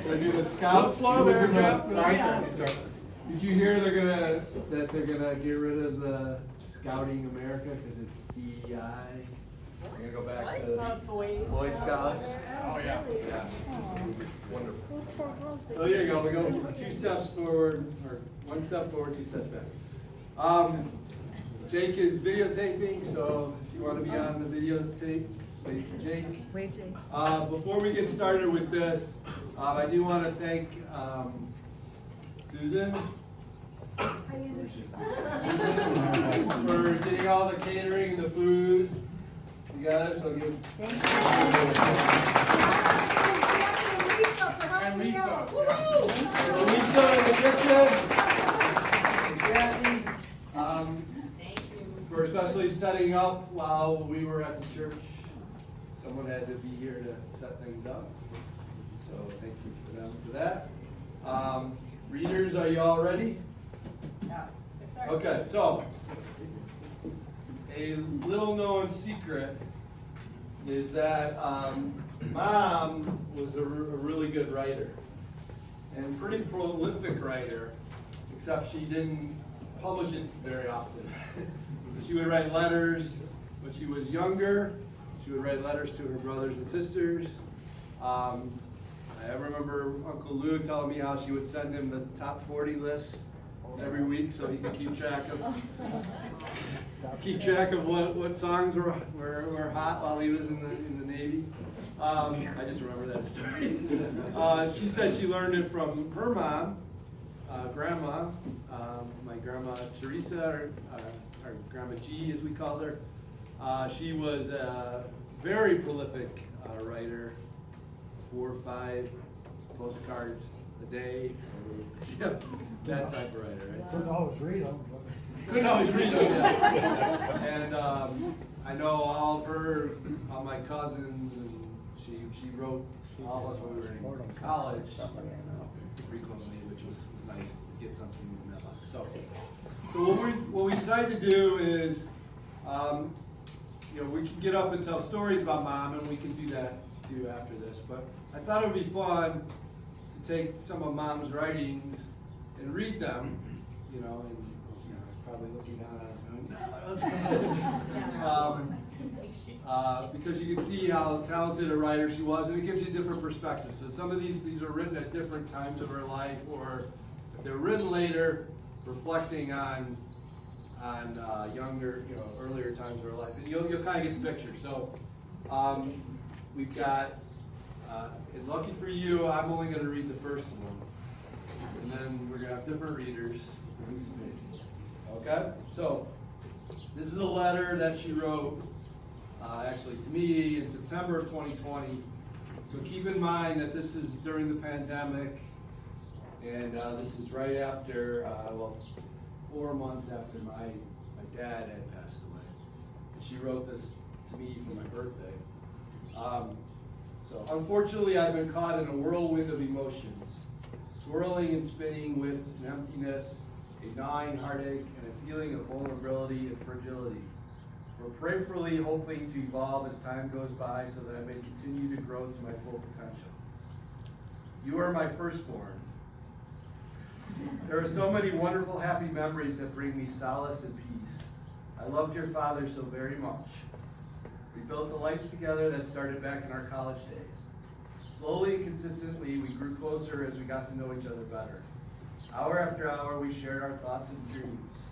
So do the scouts. Slow there, Jeff. Did you hear that they're gonna get rid of the Scouting America because it's DEI? They're gonna go back to Boy Scouts. Oh, yeah. Yeah. Wonderful. So there you go. We go 2 steps forward, or 1 step forward, 2 steps back. Jake is videotaping, so if you want to be on the videotape, wait for Jake. Wait, Jake. Before we get started with this, I do want to thank Susan for getting all the catering and the food together. So give. And Lisa. Lisa in the kitchen. Kathy, for especially setting up while we were at the church. Someone had to be here to set things up. So thank you for them for that. Readers, are you all ready? Yes. Okay, so a little known secret is that Mom was a really good writer and pretty prolific writer, except she didn't publish it very often. She would write letters when she was younger. She would write letters to her brothers and sisters. I remember Uncle Lou telling me how she would send him the top 40 list every week so he could keep track of what songs were hot while he was in the Navy. I just remember that story. She said she learned it from her mom, grandma, my grandma Teresa, or Grandma G as we called her. She was a very prolific writer, 4 or 5 postcards a day. That type of writer, right? Couldn't always read them. Couldn't always read them, yes. And I know all my cousins, and she wrote all of us when we were in college frequently, which was nice to get something in that life. So what we decided to do is, we can get up and tell stories about Mom, and we can do that too after this. But I thought it would be fun to take some of Mom's writings and read them, and she's probably looking down at us. Because you can see how talented a writer she was, and it gives you a different perspective. So some of these are written at different times of her life, or if they're written later, reflecting on younger, earlier times of her life, and you'll kind of get the picture. So we've got, and lucky for you, I'm only going to read the first one, and then we're going to have different readers. Okay? So this is a letter that she wrote, actually to me in September of 2020. So keep in mind that this is during the pandemic, and this is right after, 4 months after my dad had passed away. And she wrote this to me for my birthday. So unfortunately, I've been caught in a whirlwind of emotions, swirling and spinning with an emptiness, a gnawing heartache, and a feeling of vulnerability and fragility. We're prayerfully hoping to evolve as time goes by so that I may continue to grow to my full potential. You are my firstborn. There are so many wonderful, happy memories that bring me solace and peace. I loved your father so very much. We built a life together that started back in our college days. Slowly and consistently, we grew closer as we got to know each other better. Hour after hour, we shared our thoughts and dreams.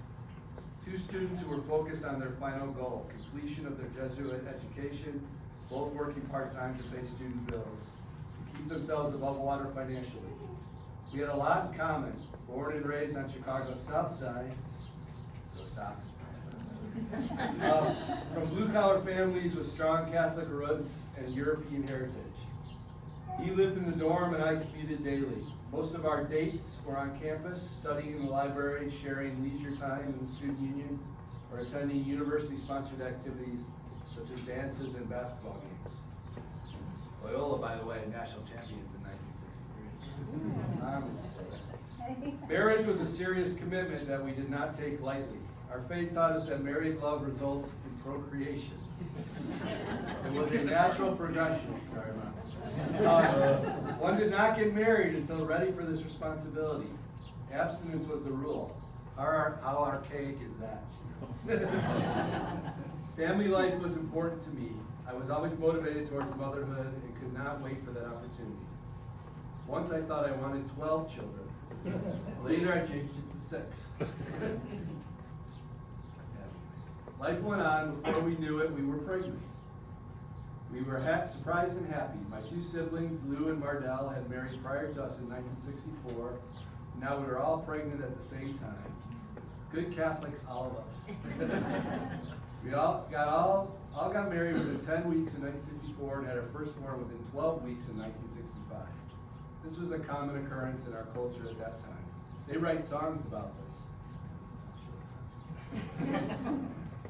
2 students who were focused on their final goal, completion of their Jesuit education, both working part-time to pay student bills, to keep themselves above water financially. We had a lot in common. Born and raised on Chicago's South Side, go Sox. From blue-collar families with strong Catholic roots and European heritage. He lived in the dorm and I commuted daily. Most of our dates were on campus, studying in the library, sharing leisure time in the student union, or attending university-sponsored activities such as dances and basketball games. Loyola, by the way, national champions in 1963. Marriage was a serious commitment that we did not take lightly. Our faith taught us that married love results in procreation. It was a natural progression. Sorry, Mom. One did not get married until ready for this responsibility. Abstinence was the rule. How archaic is that? Family life was important to me. I was always motivated towards motherhood and could not wait for that opportunity. Once I thought I wanted 12 children. Later I changed it to 6. Life went on. Before we knew it, we were pregnant. We were surprised and happy. My 2 siblings, Lou and Mardell, had married prior to us in 1964. Now we were all pregnant at the same time. Good Catholics, all of us. We all got married within 10 weeks in 1964 and had our firstborn within 12 weeks in 1965. This was a common occurrence in our culture at that time. They write songs about this.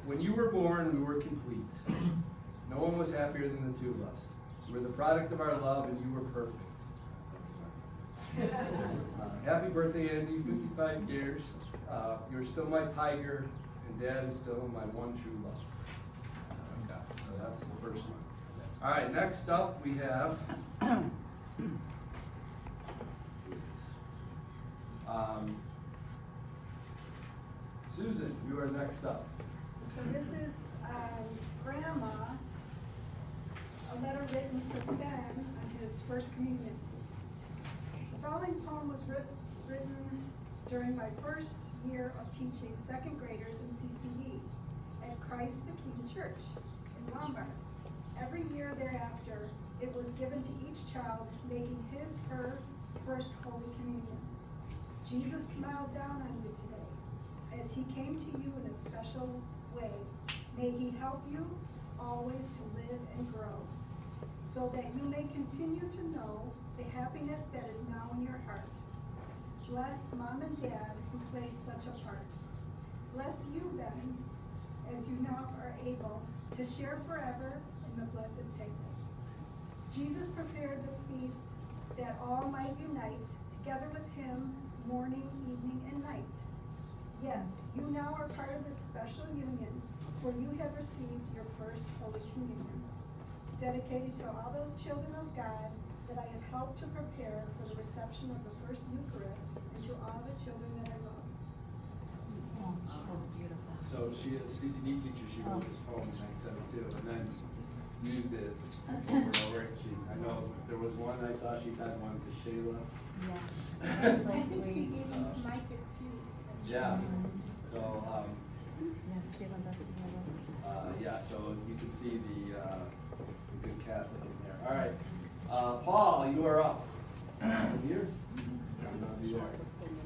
When you were born, we were complete. No one was happier than the 2 of us. You were the product of our love, and you were perfect. Happy birthday, Andy, 55 years. You're still my tiger, and Dad is still my one true love. So that's the first one. All right, next up we have Susan, you are next up. So this is Grandma, a letter written to Ben on his first communion. The following poem was written during my first year of teaching second graders in CCD at Christ the King Church in Lombard. Every year thereafter, it was given to each child making his/her first Holy Communion. Jesus smiled down on you today as he came to you in a special way. May he help you always to live and grow, so that you may continue to know the happiness that is now in your heart. Bless Mom and Dad who played such a part. Bless you, Ben, as you now are able to share forever in the blessed table. Jesus prepared this feast that all might unite together with him morning, evening, and night. Yes, you now are part of this special union, for you have received your first Holy Communion, dedicated to all those children of God that I have helped to prepare for the reception of the first Eucharist, and to all the children that I love. Oh, that's beautiful. So she is a CCD teacher. She wrote this poem in 1972, and then used it over and over. I know there was one I saw. She had one to Shayla. Yeah. I think she gave them to my kids too. Yeah. So Yeah, Sheila does it. yeah. So you can see the good Catholic in there. All right, Paul, you are up. Here.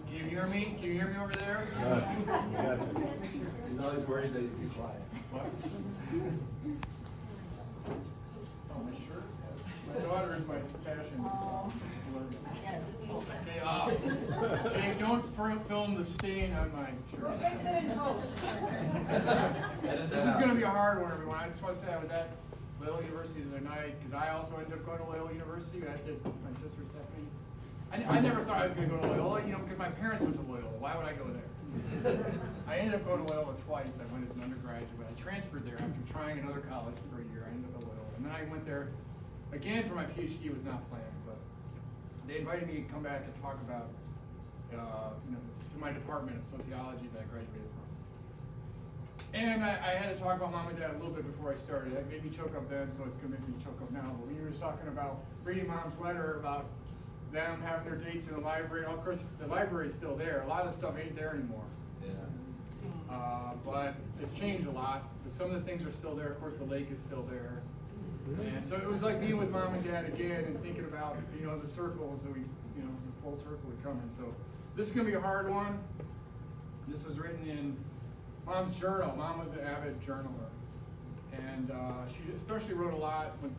Can you hear me? Can you hear me over there? He's always worried that he's too quiet. What? Oh, my shirt? My daughter is my passion. Okay, Jake, don't film the stain on my shirt. This is going to be a hard one, everyone. I just want to say I was at Loyola University the other night, because I also ended up going to Loyola University, as did my sister Stephanie. I never thought I was going to go to Loyola, because my parents went to Loyola. Why would I go there? I ended up going to Loyola twice. I went as an undergraduate. I transferred there after trying another college for a year. I ended up at Loyola. And then I went there again for my PhD. It was not planned, but they invited me to come back and talk about to my department of sociology that I graduated from. And I had to talk about Mom and Dad a little bit before I started. It made me choke up then, so it's going to make me choke up now. But when you were talking about reading Mom's letter about them having their dates in the library, of course, the library is still there. A lot of the stuff ain't there anymore. Yeah. But it's changed a lot. But some of the things are still there. Of course, the lake is still there. And so it was like being with Mom and Dad again and thinking about, the circles that we, the full circle we come in. So this is going to be a hard one. This was written in Mom's journal. Mom was an avid journaler. And she especially wrote a lot when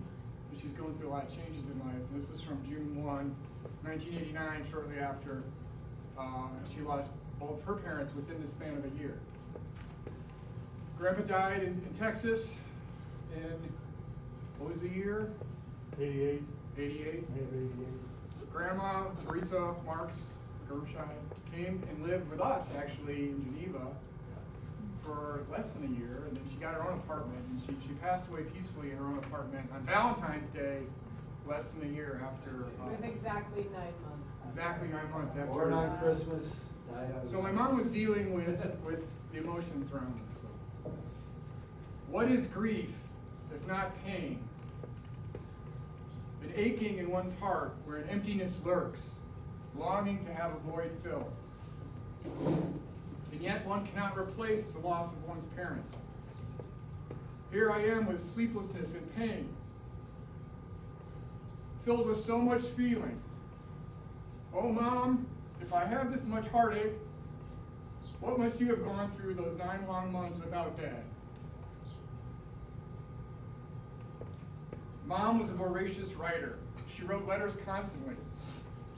she's going through a lot of changes in life. This is from June 1, 1989, shortly after she lost both her parents within the span of a year. Grandpa died in Texas in, what was the year? 88. 88. Grandma, Teresa Marks Germscheid, came and lived with us actually in Geneva for less than a year, and then she got her own apartment, and she passed away peacefully in her own apartment on Valentine's Day less than a year after. It was exactly 9 months. Exactly 9 months after. Born on Christmas, died on. So my mom was dealing with the emotions around this. So. What is grief if not pain? An aching in one's heart where an emptiness lurks, longing to have a void filled. And yet one cannot replace the loss of one's parents. Here I am with sleeplessness and pain, filled with so much feeling. Oh, Mom, if I have this much heartache, what must you have gone through those 9 long months without Dad? Mom was a voracious writer. She wrote letters constantly.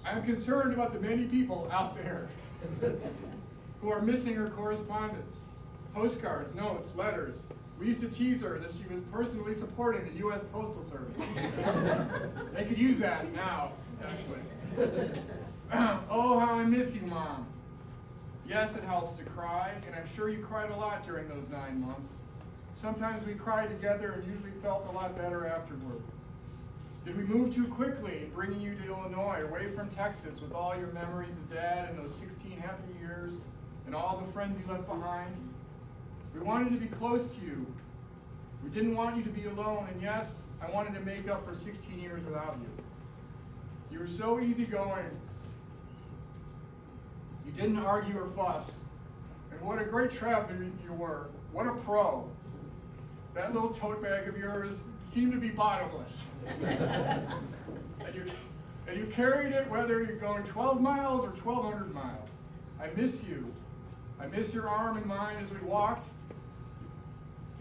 I am concerned about the many people out there who are missing her correspondence. Postcards, notes, letters. We used to tease her that she was personally supporting the U.S. Postal Service. They could use that now, actually. Oh, how I miss you, Mom. Yes, it helps to cry, and I'm sure you cried a lot during those 9 months. Sometimes we cried together and usually felt a lot better afterward. Did we move too quickly, bringing you to Illinois, away from Texas, with all your memories of Dad and those 16 happy years, and all the friends you left behind? We wanted to be close to you. We didn't want you to be alone, and yes, I wanted to make up for 16 years without you. You were so easygoing. You didn't argue or fuss. And what a great traveler you were. What a pro. That little tote bag of yours seemed to be bottomless. and you carried it whether you're going 12 miles or 1,200 miles. I miss you. I miss your arm in mine as we walked.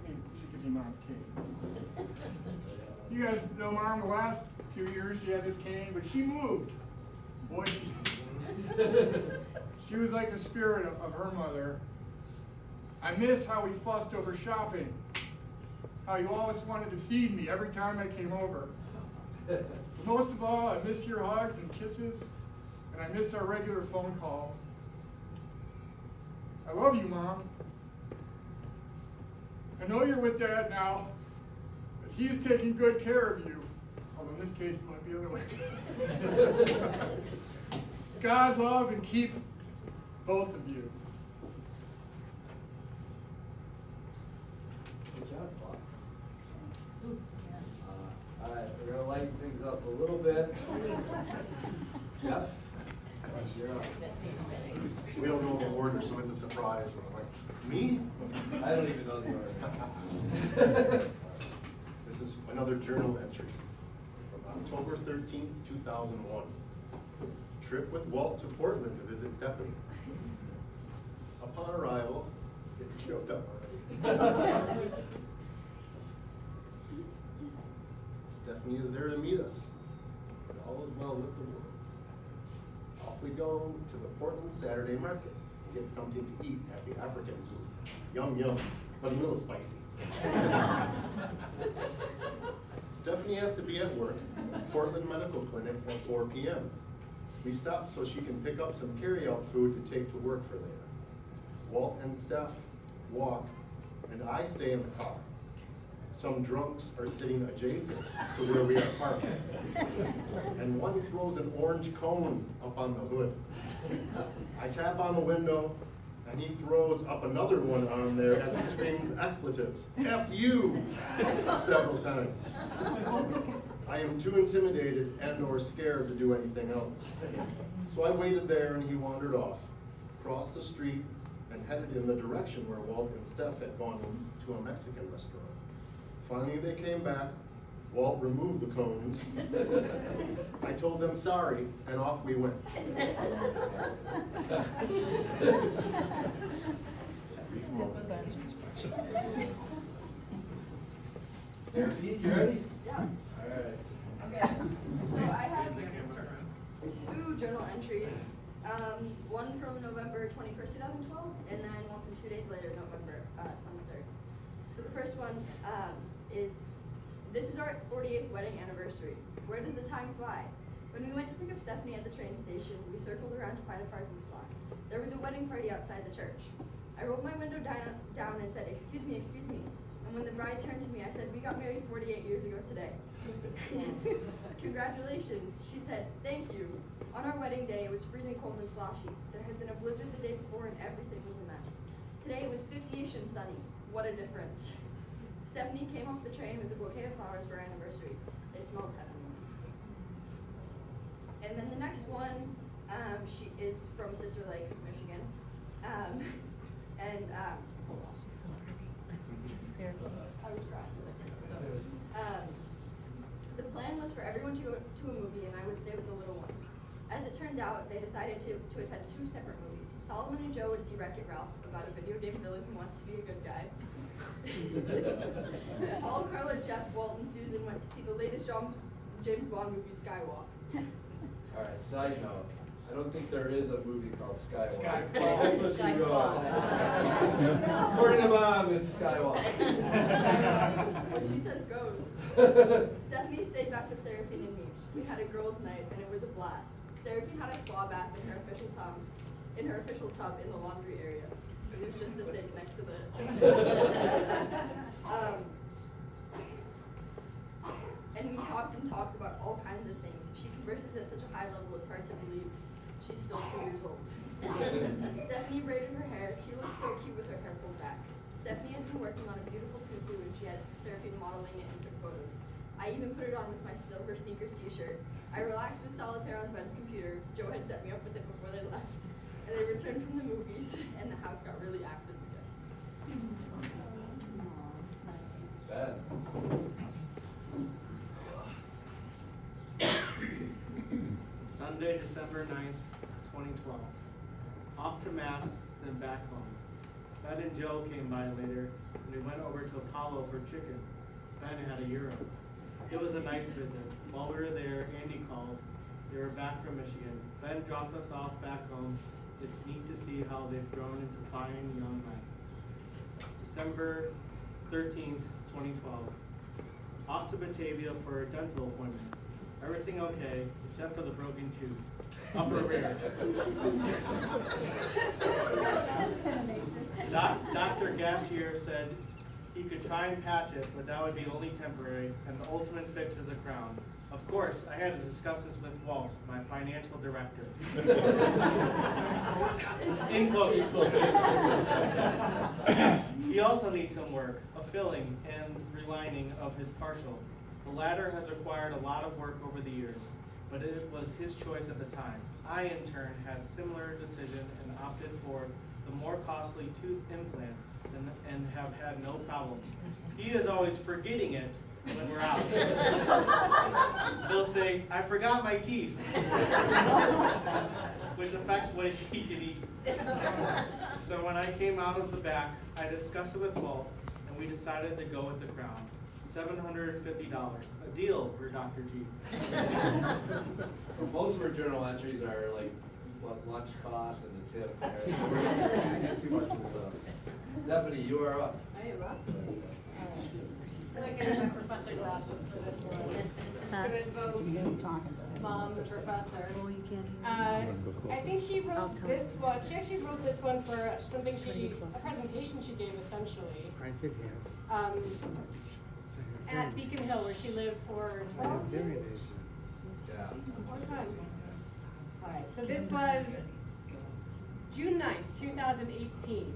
You should give me Mom's cane. You guys know Mom, the last few years she had this cane, but she moved. Boy, she was like the spirit of her mother. I miss how we fussed over shopping. How you always wanted to feed me every time I came over. But most of all, I miss your hugs and kisses, and I miss our regular phone calls. I love you, Mom. I know you're with Dad now, but he's taking good care of you. Although in this case, it might be the other way. God love and keep both of you. Good job, Bob. All right, we're gonna lighten things up a little bit. Jeff? You're up. We don't know the order, so it's a surprise. I'm like, me? I don't even know the order. This is another journal entry from October 13th, 2001. Trip with Walt to Portland to visit Stephanie. Upon arrival, getting choked up already. Stephanie is there to meet us, and all is well with the world. Off we go to the Portland Saturday market and get something to eat at the African booth. Yum yum, but a little spicy. Stephanie has to be at work, Portland Medical Clinic at 4 p.m. We stop so she can pick up some carry-out food to take to work for later. Walt and Steph walk, and I stay in the car. Some drunks are sitting adjacent to where we are parked. And one throws an orange cone up on the hood. I tap on the window, and he throws up another one on there as he screams expletives, F you, several times. I am too intimidated and or scared to do anything else. So I waited there and he wandered off, crossed the street, and headed in the direction where Walt and Steph had gone to a Mexican restaurant. Finally they came back. Walt removed the cones. I told them sorry, and off we went. Sarah Pete, you ready? Yeah. All right. Okay. So I have 2 journal entries. One from November 21st, 2012, and then one from 2 days later, November 23rd. So the first one this is our 48th wedding anniversary. Where does the time fly? When we went to pick up Stephanie at the train station, we circled around to find a parking spot. There was a wedding party outside the church. I rolled my window down and said, excuse me, and And when the bride turned to me, I said, "We got married 48 years ago today." "Congratulations," she said. "Thank you." On our wedding day, it was freezing cold and sloshy. There had been a blizzard the day before and everything was a mess. Today it was 50-ish and sunny. What a difference. Stephanie came off the train with a bouquet of flowers for our anniversary. They smelled heavenly. And then the next one, she is from Sister Lakes, Michigan. She's so pretty. Seriously. I was crying. So, the plan was for everyone to go to a movie and I would stay with the little ones. As it turned out, they decided to attend 2 separate movies. Solomon and Joe would see Wreck-It Ralph, about a video game villain who wants to be a good guy. Paul, Carla, Jeff, Walt, and Susan went to see the latest James Bond movie, Skywalk. Alright, side note, I don't think there is a movie called Skywalk. Skyfall. That's what she Skyfall. wrote. According to Mom, it's Skywalk. What she says goes. Stephanie stayed back with Seraphine and me. We had a girls' night and it was a blast. Seraphine had a spa bath in her official tub in the laundry area. It was just a sink next to the and we talked and talked about all kinds of things. She converses at such a high level it's hard to believe she's still 2 years old. Stephanie braided her hair. She looked so cute with her hair pulled back. Stephanie had been working on a beautiful tutu and she had Seraphine modeling it and took photos. I even put it on with my silver sneakers t-shirt. I relaxed with solitaire on Ben's computer. Joe had set me up with it before they left. And they returned from the movies and the house got really active again. Ben. Sunday, December 9th, 2012. Off to Mass, then back home. Ben and Joe came by later, and we went over to Apollo for chicken. Ben had a gyro. It was a nice visit. While we were there, Andy called. They were back from Michigan. Ben dropped us off back home. It's neat to see how they've grown into fine young men. December 13th, 2012. Off to Batavia for a dental appointment. Everything okay, except for the broken tooth. Upper rear. Dr. Gassier said he could try and patch it, but that would be only temporary, and the ultimate fix is a crown. Of course, I had to discuss this with Walt, my financial director. In quotes. He also needs some work, a filling and relining of his partial. The latter has required a lot of work over the years, but it was his choice at the time. I, in turn, had a similar decision and opted for the more costly tooth implant and have had no problems. He is always forgetting it when we're out. He'll say, "I forgot my teeth," which affects what he can eat. So when I came out of the back, I discussed it with Walt, and we decided to go with the crown. $750, a deal for Dr. G. So most of our journal entries are like what lunch costs and the tip. So we're not gonna get too much into those. Stephanie, you are up. I am up. I like getting my professor glasses for this one. Good vote, Mom, the professor. Oh, you can't I think she wrote this one. She actually wrote this one for something a presentation she gave essentially. At Beacon Hill, where she lived for 12 years. Yeah. What time? All right, so this was June 9th, 2018.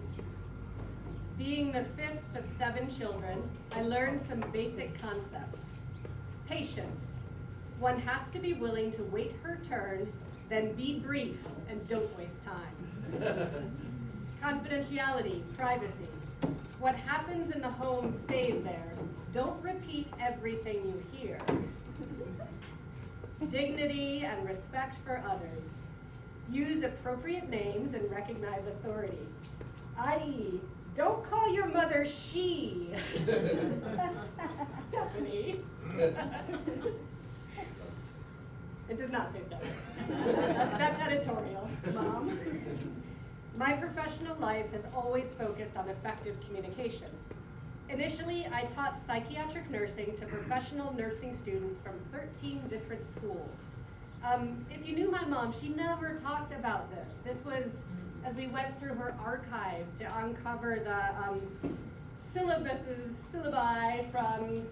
Being the 5th of 7 children, I learned some basic concepts. Patience. One has to be willing to wait her turn, then be brief and don't waste time. Confidentiality, privacy. What happens in the home stays there. Don't repeat everything you hear. Dignity and respect for others. Use appropriate names and recognize authority. I.e., don't call your mother she. Stephanie. It does not say Stephanie. That's editorial, Mom. My professional life has always focused on effective communication. Initially, I taught psychiatric nursing to professional nursing students from 13 different schools. If you knew my mom, she never talked about this. This was as we went through her archives to uncover syllabi from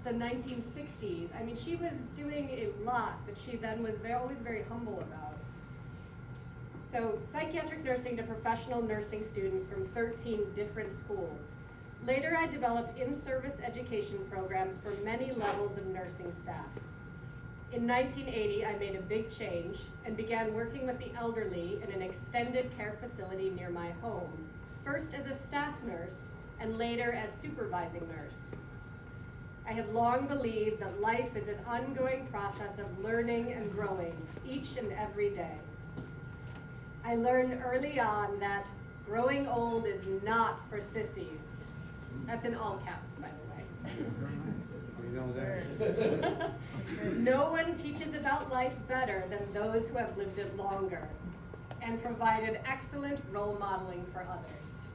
the 1960s. I mean, she was doing a lot that she then was always very humble about. So, psychiatric nursing to professional nursing students from 13 different schools. Later, I developed in-service education programs for many levels of nursing staff. In 1980, I made a big change and began working with the elderly in an extended care facility near my home, first as a staff nurse and later as supervising nurse. I have long believed that life is an ongoing process of learning and growing each and every day. I learned early on that growing old is not for sissies. That's in all caps, by the way. No one teaches about life better than those who have lived it longer and provided excellent role modeling for others.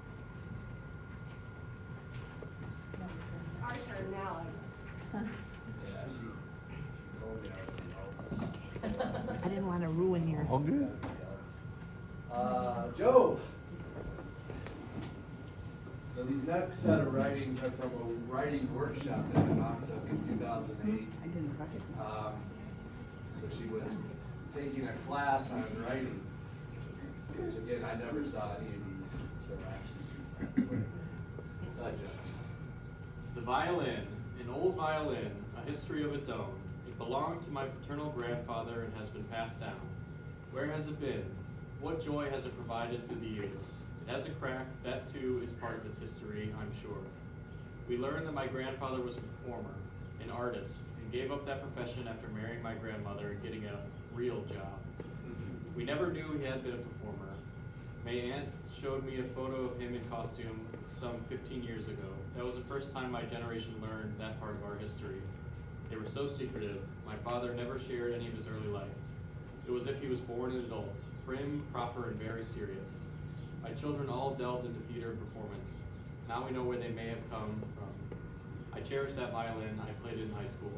Our turn now. I didn't want to ruin your. All good. Joe. So these next set of writings are from a writing workshop that my mom took in 2008. I didn't recognize. So she was taking a class on writing, which again, I never saw any of these. So The violin, an old violin, a history of its own. It belonged to my paternal grandfather and has been passed down. Where has it been? What joy has it provided through the years? It has a crack, that too is part of its history, I'm sure. We learned that my grandfather was a performer, an artist, and gave up that profession after marrying my grandmother and getting a real job. We never knew he had been a performer. My aunt showed me a photo of him in costume some 15 years ago. That was the first time my generation learned that part of our history. They were so secretive. My father never shared any of his early life. It was as if he was born an adult, prim, proper, and very serious. My children all delved into theater and performance. Now we know where they may have come from. I cherish that violin. I played it in high school.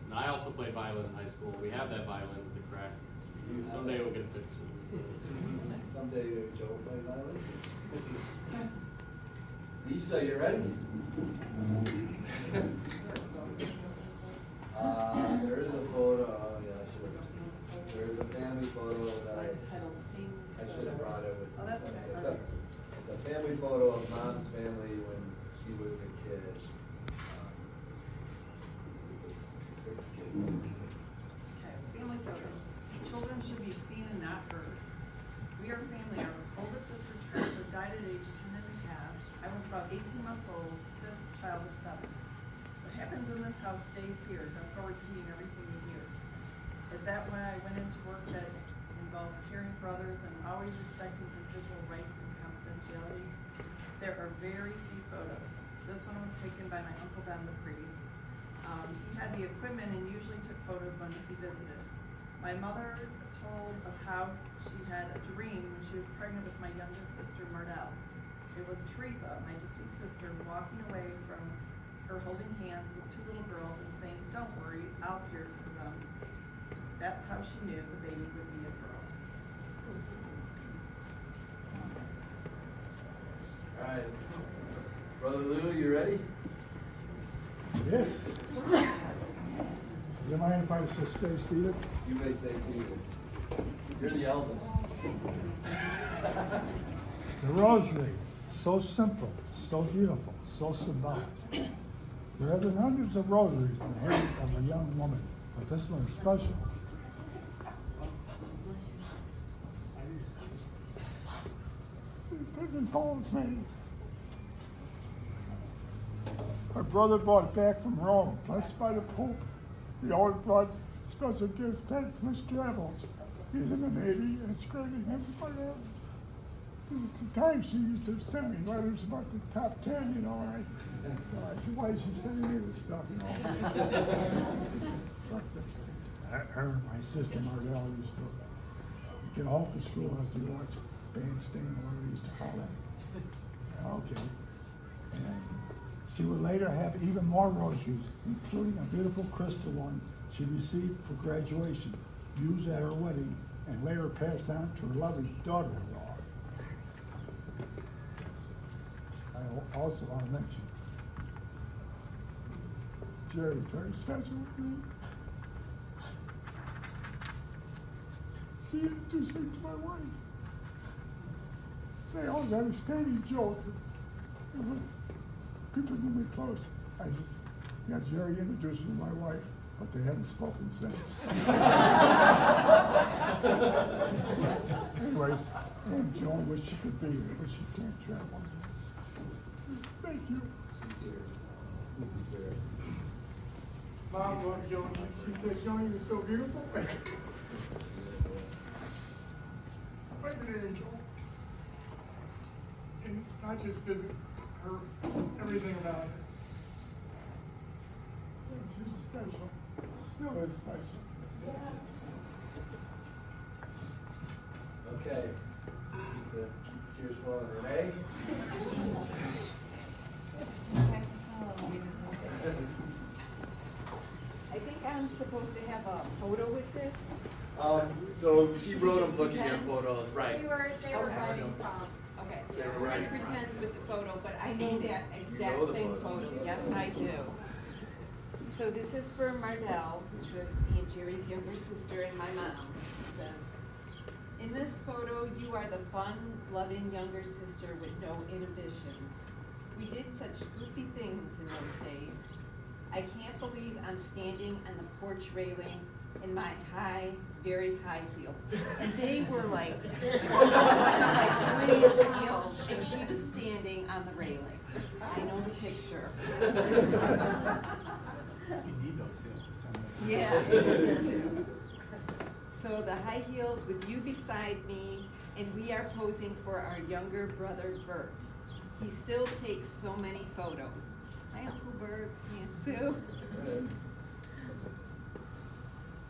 And I also played violin in high school. We have that violin with the crack. Someday we'll get it fixed. Someday Joe will play violin. Lisa, you ready? There is a photo. Oh yeah, there is a family photo that I should have brought it with. Oh, that's okay. It's a family photo of Mom's family when she was a kid. It was 6 kids. Okay, family photos. Children should be seen and not heard. We are family. Our oldest sister Teresa died at age 10 and a half. I was about 18 months old, fifth child of 7. What happens in this house stays here. Don't go repeating everything you hear. Is that when I went into work that involved caring for others and always respecting individual rights and confidentiality? There are very few photos. This one was taken by my Uncle Ben, the priest. He had the equipment and usually took photos when he visited. My mother told of how she had a dream when she was pregnant with my youngest sister, Mardell. It was Teresa, my deceased sister, walking away from her holding hands with 2 little girls and saying, "Don't worry, I'll care for them." That's how she knew the baby would be a girl. All right, Brother Lou, you ready? Yes. Do you mind if I just stay seated? You may stay seated. You're the eldest. The rosary, so simple, so beautiful, so symbolic. There have been hundreds of rosaries in the hands of a young woman, but this one is special. It involves me. My brother brought it back from Rome, blessed by the Pope. He always brought special gifts back from his travels. He's in the Navy, and it's great. This is the time she used to send me letters about the top 10, you know. I said, why is she sending me this stuff, you know? Her and my sister Mardell used to get home from school after you watch Bandstand, or whatever we used to call it. Okay. And she would later have even more rosaries, including a beautiful crystal one she received for graduation, used at her wedding, and later passed on to her loving daughter-in-law. also want to mention, Gerri, very special with me. She introduced me to my wife. They always had a standing joke. And when people knew me close. I said, yeah, Gerri introduced me to my wife, but they hadn't spoken since. Anyway, and Joan wished she could be here, but she can't travel. Thank you. Mom loved Joan. She said, Joan, you were so beautiful. Wait a minute, Angel. And not just visit her, everything about her. Yeah, she was special. Still is special. Okay. Let's keep the tears flowing. Renee? It's a tough act to follow. I think I'm supposed to have a photo with this. So she wrote them looking at photos, right? They were Okay. writing prompts. Okay, They were I'm gonna writing pretend with the photo, but I know that You exact know the same photo. photo, yes I do. So this is for Mardell, which was Aunt Jerry's younger sister and my mom. It says, in this photo, you are the fun, loving younger sister with no inhibitions. We did such goofy things in those days. I can't believe I'm standing on the porch railing in my high, very high heels. And they were like 3-inch heels, and she was standing on the railing. I know the picture. Yeah, me too. So the high heels with you beside me, and we are posing for our younger brother, Bert. He still takes so many photos. Hi, Uncle Bert, Aunt Sue.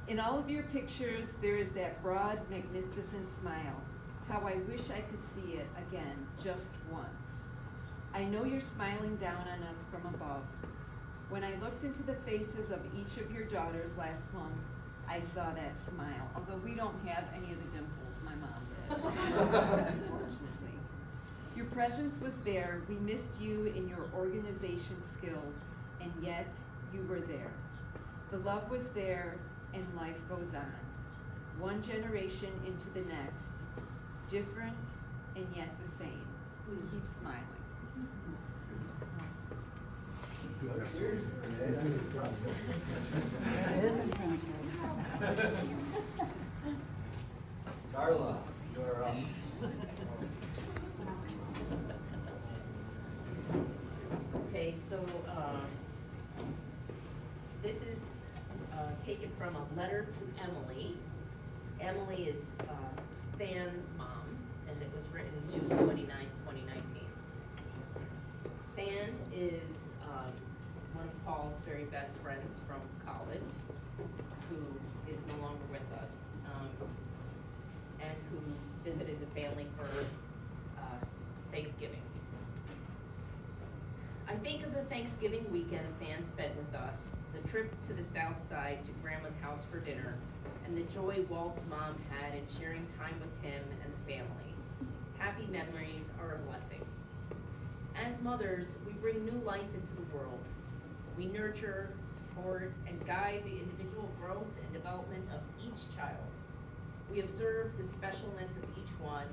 In all of your pictures, there is that broad, magnificent smile. How I wish I could see it again, just once. I know you're smiling down on us from above. When I looked into the faces of each of your daughters last month, I saw that smile, although we don't have any of the dimples my mom did, unfortunately. Your presence was there, we missed you in your organization skills, and yet you were there. The love was there, and life goes on. One generation into the next, different and yet the same. Keep smiling. Carla, you're up. Okay, so, this is, taken from a letter to Emily. Emily is, Than's mom, and it was written June 29th, 2019. Than is, one of Paul's very best friends from college, who is no longer with us, and who visited the family for, Thanksgiving. I think of the Thanksgiving weekend Than spent with us, the trip to the south side to Grandma's house for dinner, and the joy Walt's mom had in sharing time with him and the family. Happy memories are a blessing. As mothers, we bring new life into the world. We nurture, support, and guide the individual growth and development of each child. We observe the specialness of each one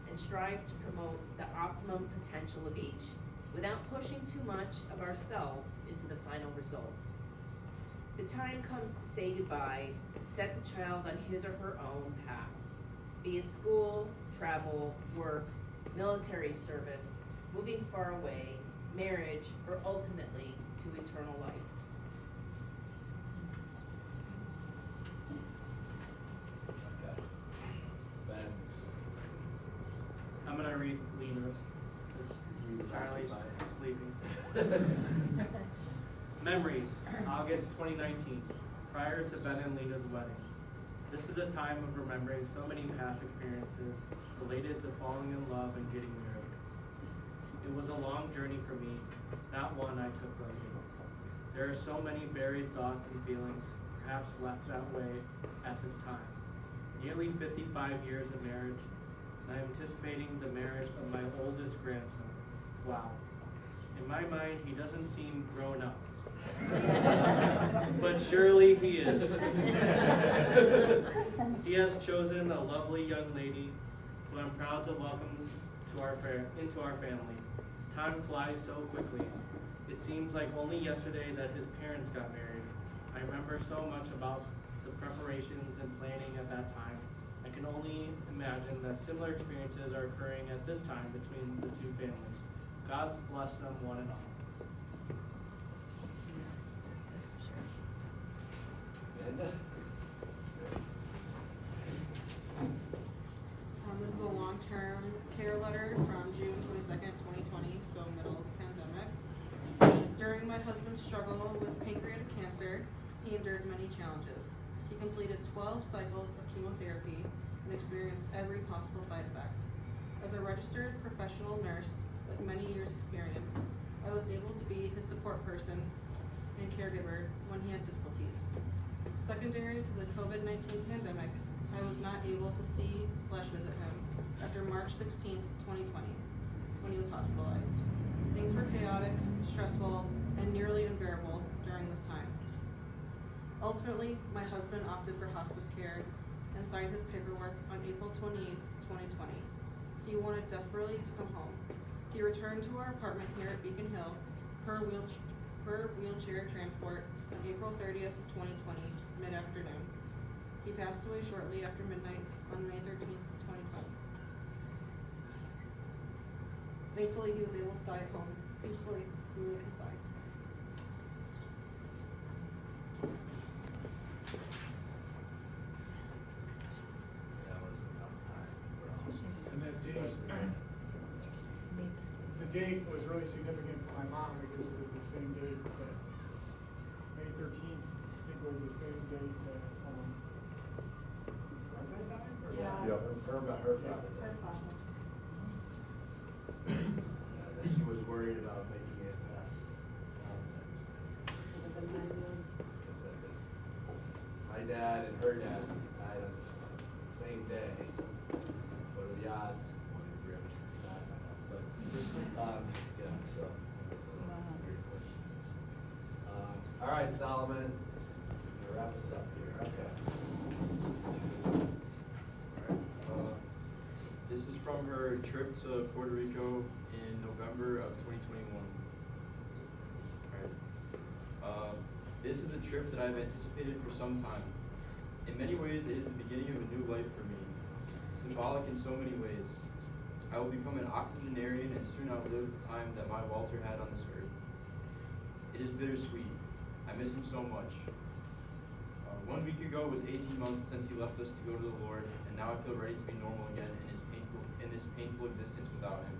and strive to promote the optimum potential of each, without pushing too much of ourselves into the final result. The time comes to say goodbye, to set the child on his or her own path, be it school, travel, work, military service, moving far away, marriage, or ultimately to eternal life. Okay. Ben's. I'm gonna read Lena's, because Charlie's sleeping. Memories, August 2019, prior to Ben and Lena's wedding. This is a time of remembering so many past experiences related to falling in love and getting married. It was a long journey for me, not one I took lightly. There are so many buried thoughts and feelings, perhaps left that way at this time. Nearly 55 years of marriage, and I am anticipating the marriage of my oldest grandson. Wow. In my mind, he doesn't seem grown up. But surely he is. He has chosen a lovely young lady who I'm proud to welcome to into our family. Time flies so quickly. It seems like only yesterday that his parents got married. I remember so much about the preparations and planning at that time. I can only imagine that similar experiences are occurring at this time between the two families. God bless them one and all. This is a long-term care letter from June 22nd, 2020, so middle of the pandemic. During my husband's struggle with pancreatic cancer, he endured many challenges. He completed 12 cycles of chemotherapy and experienced every possible side effect. As a registered professional nurse with many years' experience, I was able to be his support person and caregiver when he had difficulties. Secondary to the COVID-19 pandemic, I was not able to see/visit him after March 16th, 2020, when he was hospitalized. Things were chaotic, stressful, and nearly unbearable during this time. Ultimately, my husband opted for hospice care and signed his paperwork on April 28th, 2020. He wanted desperately to come home. He returned to our apartment here at Beacon Hill per wheelchair transport on April 30th, 2020, mid-afternoon. He passed away shortly after midnight on May 13th, 2020. Thankfully, he was able to die at home peacefully and we were at his side. And that the date was really significant for my mom because it was the same date that May 13th, I think was the same date that Brenda died? Or Yeah, her father. Her father. And then she was worried about making it past Valentine's Day. Because my dad and her dad died on the same day. What are the odds? 1 in 365, I know. But, yeah, so it was a little weird coincidences. All right, Solomon, we'll wrap this up here. Okay. This is from her trip to Puerto Rico in November of 2021. This is a trip that I've anticipated for some time. In many ways, it is the beginning of a new life for me, symbolic in so many ways. I will become an octogenarian and soon outlive the time that my Walter had on this earth. It is bittersweet. I miss him so much. 1 week ago was 18 months since he left us to go to the Lord, and now I feel ready to be normal again in this painful existence without him.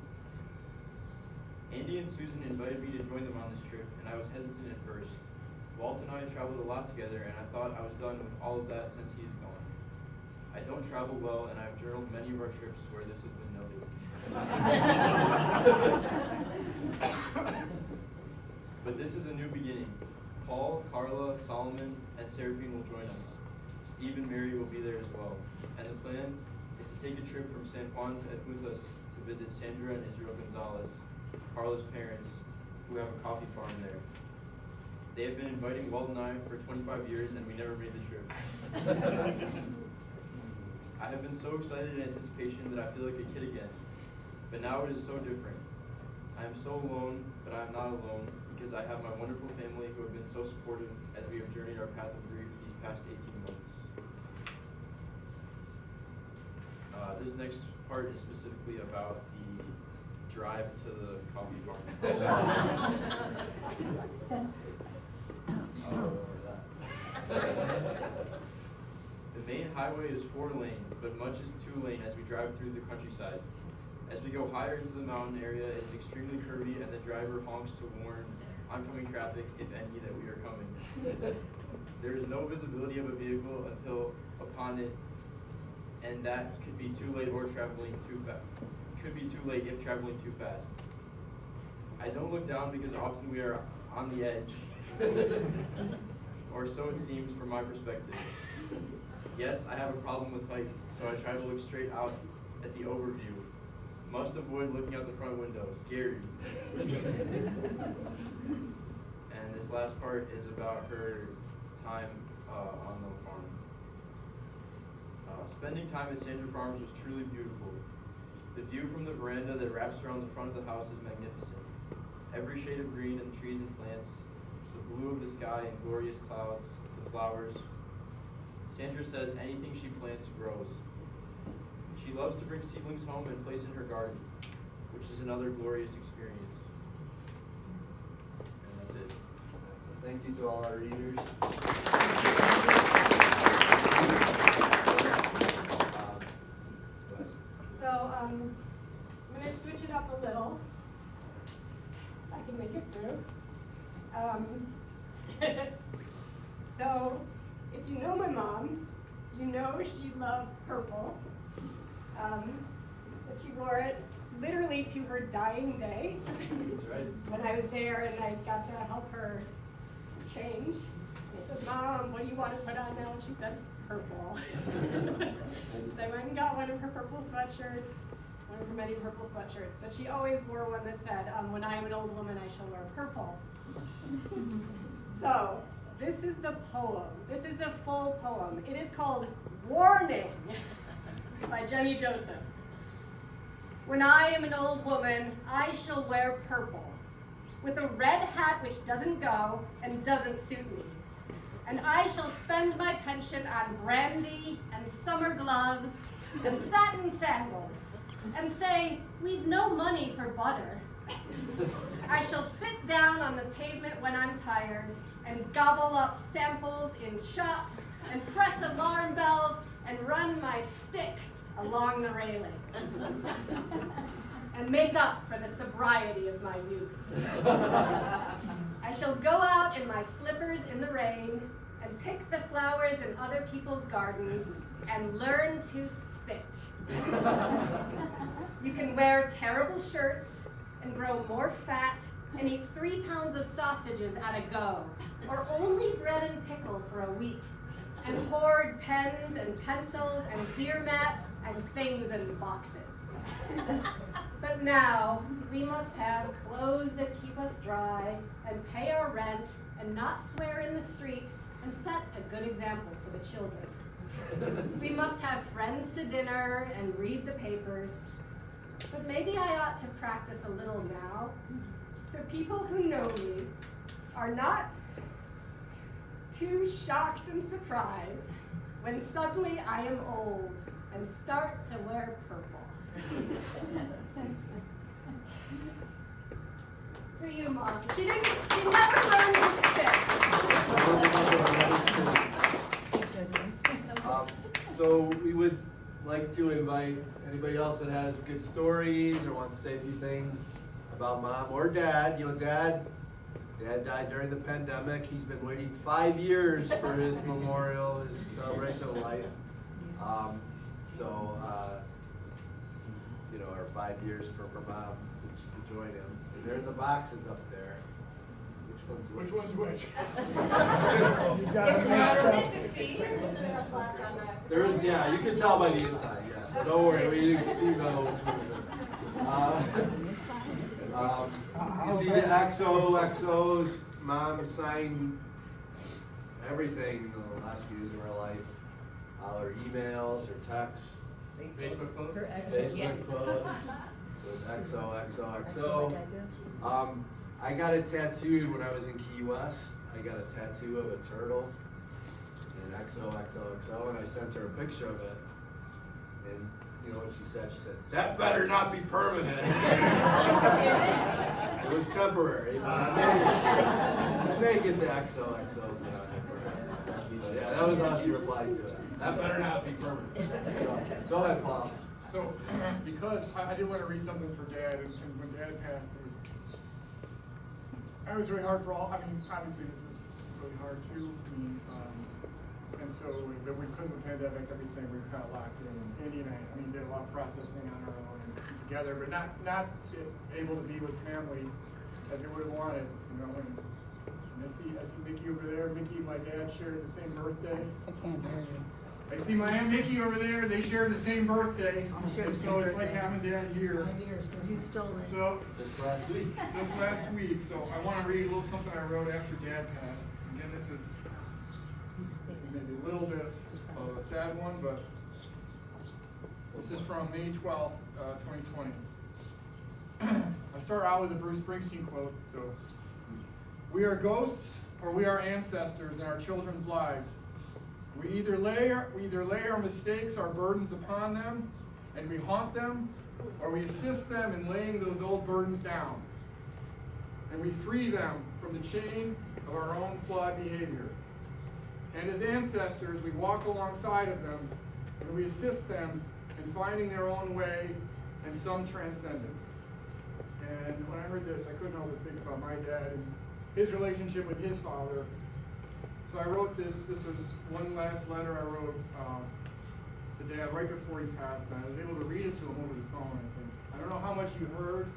Andy and Susan invited me to join them on this trip, and I was hesitant at first. Walt and I traveled a lot together, and I thought I was done with all of that since he is gone. I don't travel well, and I've journaled many of our trips where this has been noted. But this is a new beginning. Paul, Carla, Solomon, and Seraphine will join us. Steve and Mary will be there as well. And the plan is to take a trip from San Juan to Eputas to visit Sandra and Israel Gonzalez, Carla's parents, who have a coffee farm there. They have been inviting Walt and I for 25 years, and we never made the trip. I have been so excited in anticipation that I feel like a kid again. But now it is so different. I am so alone, but I am not alone, because I have my wonderful family who have been so supportive as we have journeyed our path of grief these past 18 months. This next part is specifically about the drive to the coffee farm. The main highway is 4-lane, but much is 2-lane as we drive through the countryside. As we go higher into the mountain area, it is extremely curvy, and the driver honks to warn oncoming traffic, if any, that we are coming. There is no visibility of a vehicle until upon it, and that could be too late or traveling too fast. Could be too late if traveling too fast. I don't look down because often we are on the edge, or so it seems from my perspective. Yes, I have a problem with heights, so I try to look straight out at the overview. Must avoid looking out the front window. Scary. And this last part is about her time on the farm. Spending time at Sandra Farms was truly beautiful. The view from the veranda that wraps around the front of the house is magnificent. Every shade of green in trees and plants, the blue of the sky and glorious clouds, the flowers. Sandra says anything she plants grows. She loves to bring seedlings home and place in her garden, which is another glorious experience. And that's it. So thank you to all our readers. So, I'm gonna switch it up a little. If I can make it through. So, if you know my mom, you know she loved purple. That she wore it literally to her dying day. That's right. When I was there and I got to help her change. I said, Mom, what do you want to put on now? And she said, purple. So I went and got one of her purple sweatshirts, one of her many purple sweatshirts. But she always wore one that said, when I am an old woman, I shall wear purple. So, this is the poem. This is the full poem. It is called Warning by Jenny Joseph. When I am an old woman, I shall wear purple, with a red hat which doesn't go and doesn't suit me. And I shall spend my pension on brandy and summer gloves and satin sandals, and say, we've no money for butter. I shall sit down on the pavement when I'm tired and gobble up samples in shops and press alarm bells and run my stick along the railings and make up for the sobriety of my youth. I shall go out in my slippers in the rain and pick the flowers in other people's gardens and learn to spit. You can wear terrible shirts and grow more fat and eat 3 pounds of sausages at a go, or only bread and pickle for a week, and hoard pens and pencils and beer mats and things in boxes. But now, we must have clothes that keep us dry, and pay our rent, and not swear in the street, and set a good example for the children. We must have friends to dinner and read the papers. But maybe I ought to practice a little now, so people who know me are not too shocked and surprised when suddenly I am old and start to wear purple. For you, Mom. She never learned to spit. So we would like to invite anybody else that has good stories or wants to say a few things about Mom or Dad. You know, Dad died during the pandemic. He's been waiting 5 years for his memorial, his celebration of life. You know, our 5 years for Mom to join him. And they're in the boxes up there. Which one's which? You got it mixed up. There is, yeah, you can tell by the inside, yeah. So don't worry, you know which one. You see the XOs, Mom signed everything in the last few years of her life. All her emails, her texts. Facebook posts? Facebook posts with XOXOXO. I got it tattooed when I was in Key West. I got a tattoo of a turtle and XOXOXO, and I sent her a picture of it. And you know what she said? She said, "That better not be permanent." It was temporary, but I may get the XOXO. Yeah, that was how she replied to it. That better not be permanent. So, go ahead, Paul. So, because I did want to read something for Dad, and when Dad passed, it was really hard for all. I mean, obviously this is really hard too. I mean, and so because of the pandemic, everything we were kind of locked in. Andy and I did a lot of processing on our own and together, but not able to be with family as we would have wanted. You know, and I see Mickey over there. Mickey and my dad shared the same birthday. I can't hear you. I see my Aunt Mickey over there, they share the same birthday. So it's like having Dad here. You stole it. So, This last week. just last week, so I want to read a little something I wrote after Dad passed. Again, this is maybe a little bit of a sad one, but this is from May 12th, 2020. I start out with a Bruce Springsteen quote. So, we are ghosts or we are ancestors in our children's lives. We either lay our mistakes, our burdens upon them, and we haunt them, or we assist them in laying those old burdens down. And we free them from the chain of our own flawed behavior. And as ancestors, we walk alongside of them, and we assist them in finding their own way and some transcendence. And when I heard this, I couldn't help but think about my dad and his relationship with his father. So I wrote this. This was one last letter I wrote to Dad right before he passed. And I was able to read it to him over the phone, I think. I don't know how much you heard,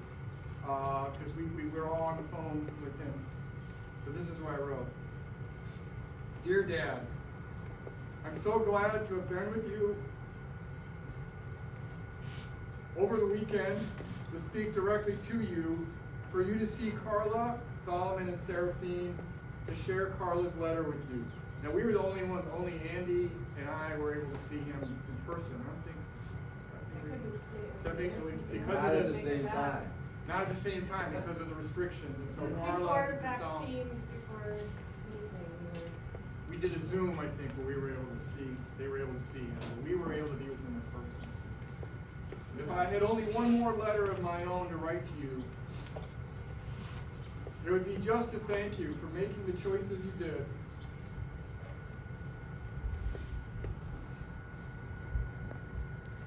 because we were all on the phone with him. But this is what I wrote. Dear Dad, I'm so glad to have been with you over the weekend to speak directly to you, for you to see Carla, Solomon, and Seraphine, to share Carla's letter with you. Now, we were the only ones, only Andy and I were able to see him in person. Because Not of at the same time. Not at the same time because of the restrictions. And so Carla Before and Solomon, vaccines, before anything. we did a Zoom, I think, where we were able to see, they were able to see him. We were able to be with him in person. If I had only one more letter of my own to write to you, it would be just to thank you for making the choices you did.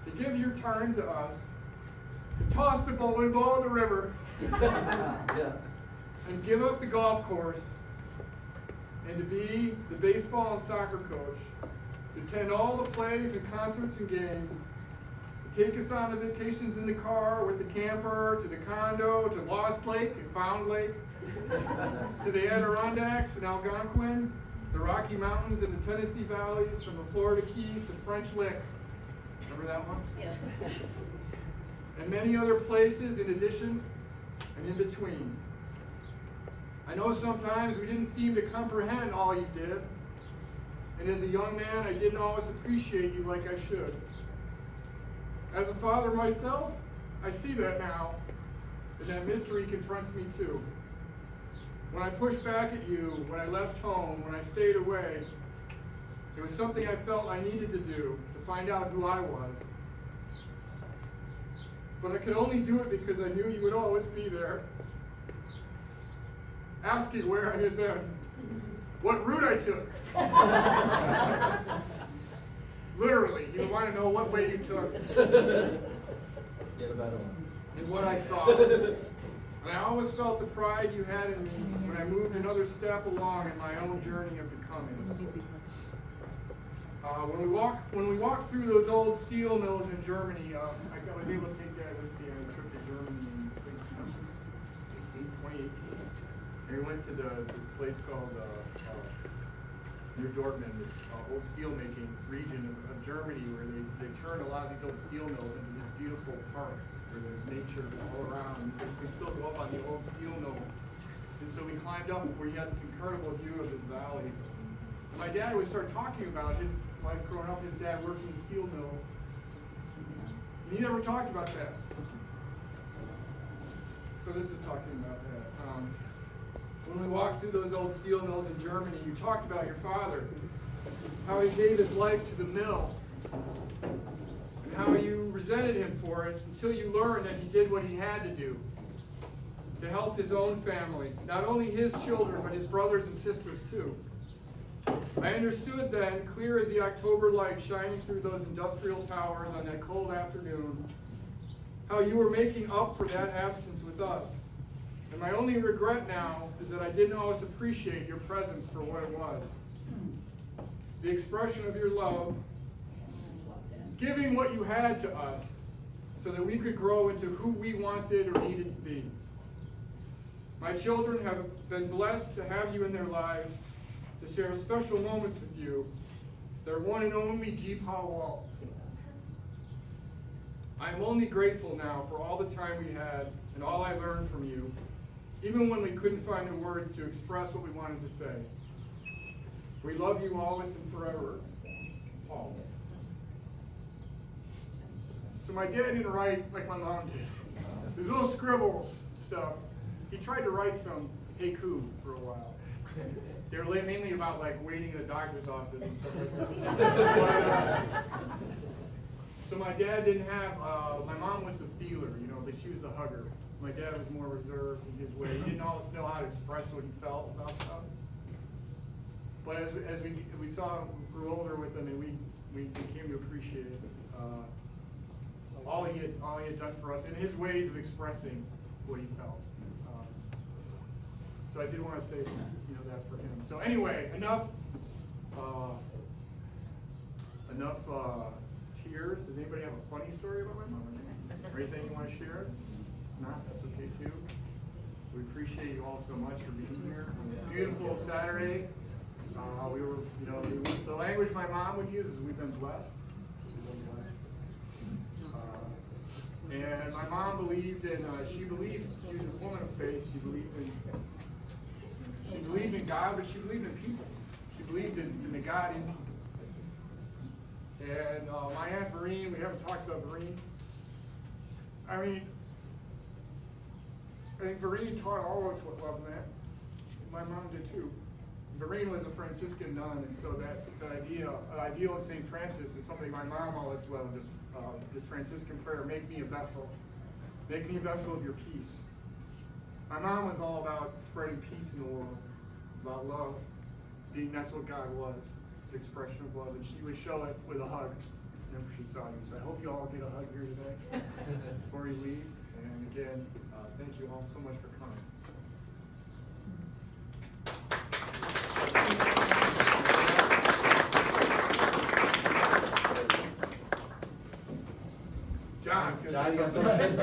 To give your time to us, to toss the bowling ball in the river, Yeah. and give up the golf course, and to be the baseball and soccer coach, to attend all the plays and concerts and games, to take us on the vacations in the car with the camper, to the condo, to Lost Lake and Found Lake, to the Adirondacks and Algonquin, the Rocky Mountains and the Tennessee Valleys, from the Florida Keys to French Lick. Remember that one? Yeah. And many other places in addition and in between. I know sometimes we didn't seem to comprehend all you did, and as a young man, I didn't always appreciate you like I should. As a father myself, I see that now, and that mystery confronts me too. When I pushed back at you, when I left home, when I stayed away, it was something I felt I needed to do to find out who I was. But I could only do it because I knew you would always be there, asking where I had been, what route I took. Literally, you want to know what way you took. Let's get a better one. And what I saw. And I always felt the pride you had in me when I moved another step along in my own journey of becoming. When we walked through those old steel mills in Germany, I was able to take that with me on a trip to Germany in 2018. And we went to this place called near Dortmund, this old steel making region of Germany, where they turned a lot of these old steel mills into these beautiful parks where there's nature all around. You can still go up on the old steel mill. And so we climbed up where you had this incredible view of this valley. And my dad would start talking about his life growing up, his dad working in steel mills. And he never talked about that. So this is talking about that. When we walked through those old steel mills in Germany, you talked about your father, how he gave his life to the mill, and how you resented him for it until you learned that he did what he had to do to help his own family, not only his children, but his brothers and sisters too. I understood then, clear as the October light shining through those industrial towers on that cold afternoon, how you were making up for that absence with us. And my only regret now is that I didn't always appreciate your presence for what it was. The expression of your love, giving what you had to us so that we could grow into who we wanted or needed to be. My children have been blessed to have you in their lives, to share special moments with you, their one and only Jeep Walt. I'm only grateful now for all the time we had and all I learned from you, even when we couldn't find the words to express what we wanted to say. We love you always and forever, Paul. So my dad didn't write like my mom did. These little scribbles stuff. He tried to write some haiku for a while. They were mainly about like waiting in a doctor's office and stuff like that. So my dad didn't have, my mom was the feeler, you know, but she was the hugger. My dad was more reserved in his way. He didn't always know how to express what he felt about stuff. But as we saw him grew older with him, and we came to appreciate all he had done for us and his ways of expressing what he felt. So I did want to say, you know, that for him. So anyway, enough tears. Does anybody have a funny story about my mom? Or anything you want to share? If not, that's okay too. We appreciate you all so much for being here on this beautiful Saturday. We were, you know, the language my mom would use is we've been blessed. And my mom believed in, she was a woman of faith. She believed in God, but she believed in people. She believed in the God in people. And my Aunt Vereen, we haven't talked about Vereen. I think Vereen taught all of us what love meant. My mom did too. Vereen was a Franciscan nun, and so the ideal of St. Francis is something my mom always loved. The Franciscan prayer, make me a vessel. Make me a vessel of your peace. My mom was all about spreading peace in the world, about love. That's what God was, his expression of love. And she would show it with a hug whenever she saw you. So I hope you all get a hug here today before you leave. And again, thank you all so much for coming. John's going to say something.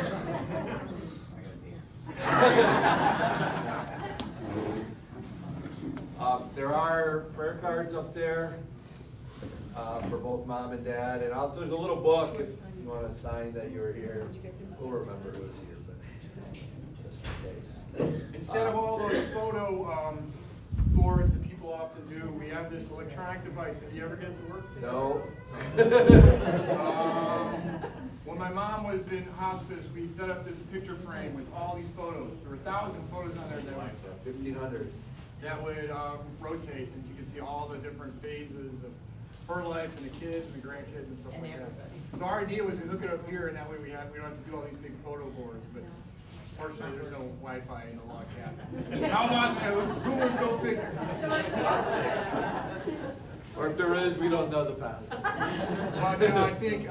There are prayer cards up there for both mom and dad, and also there's a little book if you want to sign that you were here. We'll remember who was here, but just in case. Instead of all those photo boards that people often do, we have this electronic device. Did you ever get it to work? No. When my mom was in hospice, we set up this picture frame with all these photos. There were 1,000 photos on there. 1,500. That would rotate, and you could see all the different phases of her life and the kids and the grandkids and stuff like that. So our idea was to hook it up here, and that way we don't have to do all these big photo boards. But fortunately, there's no Wi-Fi in the log cabin. How about who would go figure? Or if there is, we don't know the past. Well, you know, I think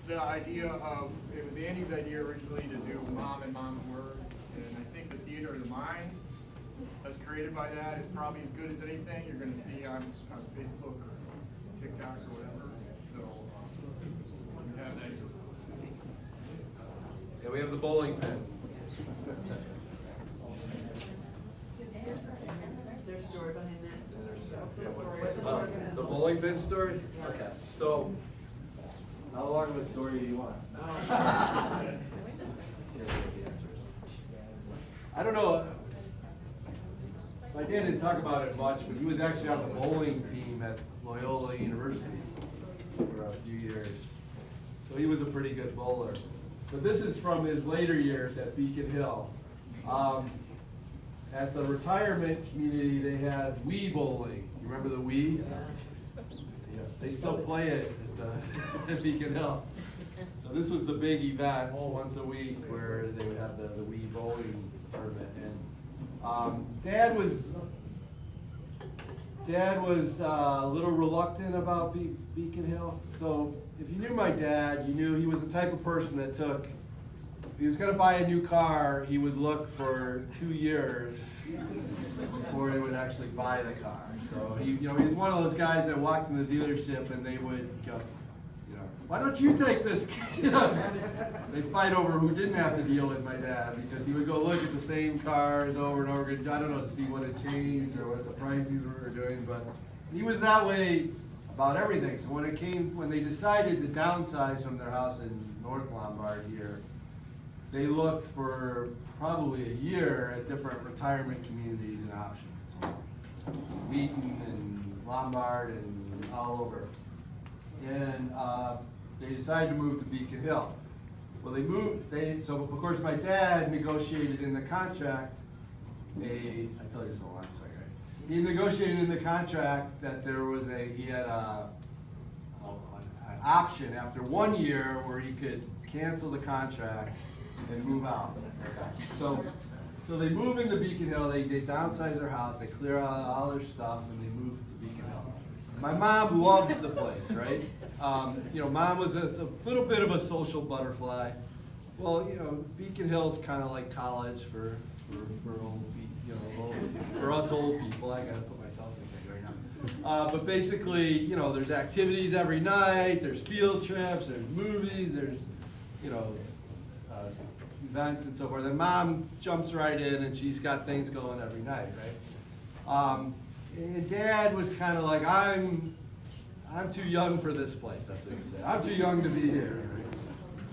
the idea of, it was Andy's idea originally to do mom and mom words, and I think the theater of the mind that's created by that is probably as good as anything you're going to see on Facebook or TikTok or whatever. So you have that. Yeah, we have the bowling pin. Is there a story behind that? The bowling pin story? Okay. So, how long of a story do you want? I don't know. My dad didn't talk about it much, but he was actually on the bowling team at Loyola University for a few years. So he was a pretty good bowler. But this is from his later years at Beacon Hill. At the retirement community, they had Wii bowling. You remember the Wii? Yeah. They still play it at Beacon Hill. So this was the big event once a week where they would have the Wii bowling tournament. And Dad was a little reluctant about Beacon Hill. So if you knew my dad, you knew he was the type of person that took, if he was going to buy a new car, he would look for 2 years before he would actually buy the car. So he's one of those guys that walked in the dealership and they would go, why don't you take this? They fight over who didn't have to deal with my dad because he would go look at the same cars over and over again. I don't know, to see what had changed or what the prices were doing, but he was that way about everything. So when they decided to downsize from their house in North Lombard here, they looked for probably a year at different retirement communities and options. So Wheaton and Lombard and all over. And they decided to move to Beacon Hill. Well, so of course my dad negotiated in the contract I tell you this a long story, right? He negotiated in the contract that he had an option after 1 year where he could cancel the contract and move out. So they move into Beacon Hill, they downsize their house, they clear out all their stuff, and they move to Beacon Hill. My mom loves the place, right? Mom was a little bit of a social butterfly. Well, Beacon Hill's kind of like college for us old people. I gotta put myself in there right now. But basically, there's activities every night, there's field trips, there's movies, there's, events and so forth. And Mom jumps right in and she's got things going every night, right? And Dad was kind of like, I'm too young for this place, that's what he said. I'm too young to be here. Right?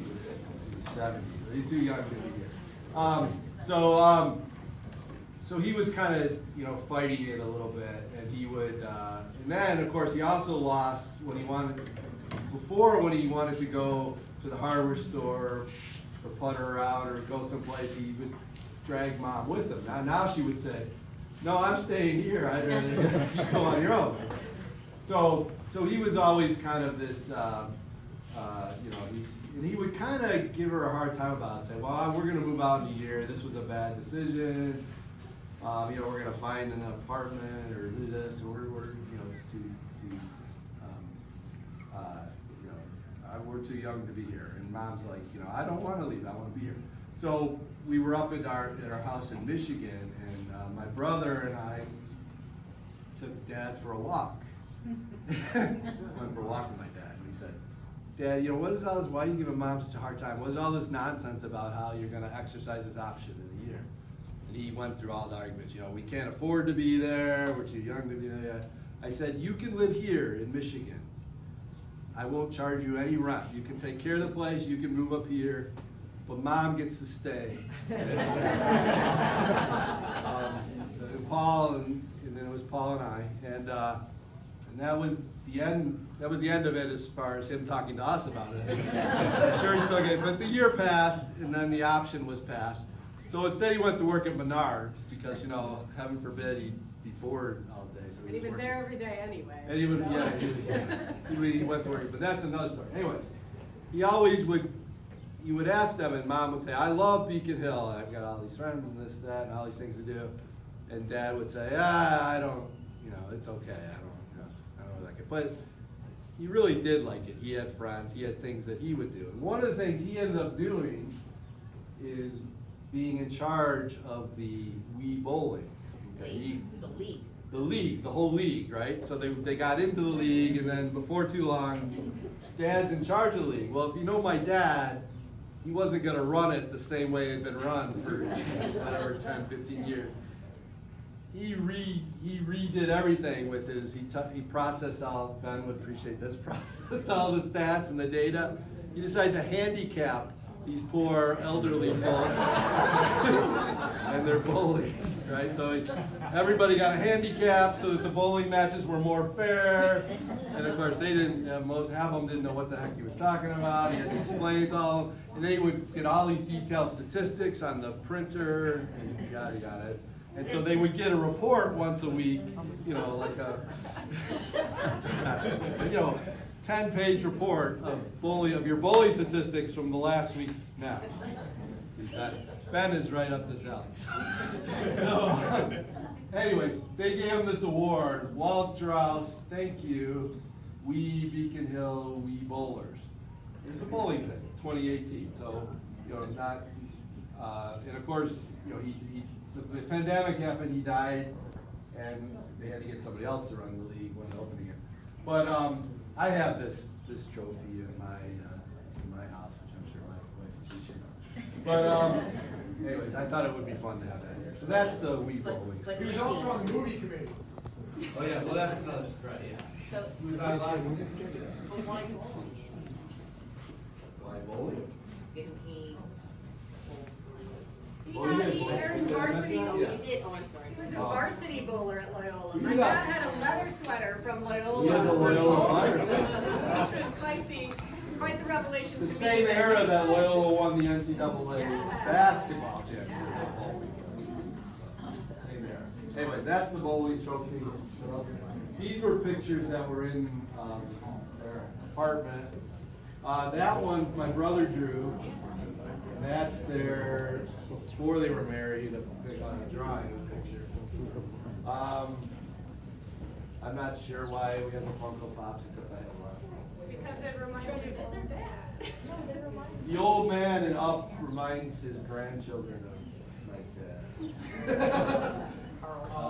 He's 70, but he's too young to be here. So he was kind of, fighting it a little bit, and he would, and then of course he also lost when he wanted to go to the hardware store or putter around or go someplace, he would drag Mom with him. Now she would say, no, I'm staying here, I'd rather you go on your own. So he was always kind of this, and he would kind of give her a hard time about it, say, well, we're going to move out in a year, this was a bad decision, we're going to find an apartment or do this, or it's we're too young to be here. And Mom's like, I don't want to leave, I want to be here. So we were up at our house in Michigan, and my brother and I took Dad for a walk. Went for a walk with my dad, and he said, Dad, what is all this, why are you giving Mom such a hard time? What is all this nonsense about how you're going to exercise this option in a year? And he went through all the arguments, we can't afford to be there, we're too young to be there. I said, you can live here in Michigan. I won't charge you any rent. You can take care of the place, you can move up here, but Mom gets to stay. So Paul, and then it was Paul and I, and that was the end. That was the end of it as far as him talking to us about it. I'm sure he still gets, but the year passed, and then the option was passed. So instead, he went to work at Menards because heaven forbid he'd be bored all day. So And he was there every day anyway. And he would, he went to work, but that's another story. Anyways, he always would. You would ask them, and Mom would say, "I love Beacon Hill. I've got all these friends and this, that, and all these things to do." And Dad would say, I don't. It's okay. I don't like it. But he really did like it. He had friends. He had things that he would do. And one of the things he ended up doing is being in charge of the Wii bowling. Okay? The whole league, right? So they got into the league, and then before too long, Dad's in charge of the league. Well, if you know my dad, he wasn't going to run it the same way it had been run for whatever 10, 15 years. He redid everything with his. He processed all. Ben would appreciate this. Processed all the stats and the data. He decided to handicap these poor elderly folks and their bowling, right? So everybody got a handicap so that the bowling matches were more fair. And of course, they didn't. Half of them didn't know what the heck he was talking about. He had to explain it all. And then he would get all these detailed statistics on the printer and yada yada. And so they would get a report once a week, like a 10-page report of your bowling statistics from the last week's match. See, Ben is right up this alley. So, anyways, they gave him this award. Walt Draus, thank you. We Beacon Hill, we bowlers. It was a bowling thing, 2018. So, not, and of course, the pandemic happened, he died, and they had to get somebody else to run the league when opening it. But I have this trophy in my house, which I'm sure my wife appreciates. But anyways, I thought it would be fun to have that here. So that's the Wii bowling. He was also on the movie committee. Oh, yeah, well, that's another spread, yeah. So, Who was on last night? but why bowling? Why bowling? Didn't he? He Oh, yeah, had, he bowling. earned varsity. Oh, Yeah. he did, oh, I'm sorry. He was a varsity bowler at Loyola. You My do not- dad had a leather sweater from Loyola. He has a Loyola honor. Which was quite the revelation to The me. same era that Loyola won the NCAA Yeah. basketball championship. Same era. Anyways, that's the bowling trophy. These were pictures that were in their apartment. That one's my brother drew. And that's their, before they were married, a drawing picture. I'm not sure why we have the Funko Pops, except I have a lot. Because it reminds me of their dad. The old man in Up reminds his grandchildren of my dad.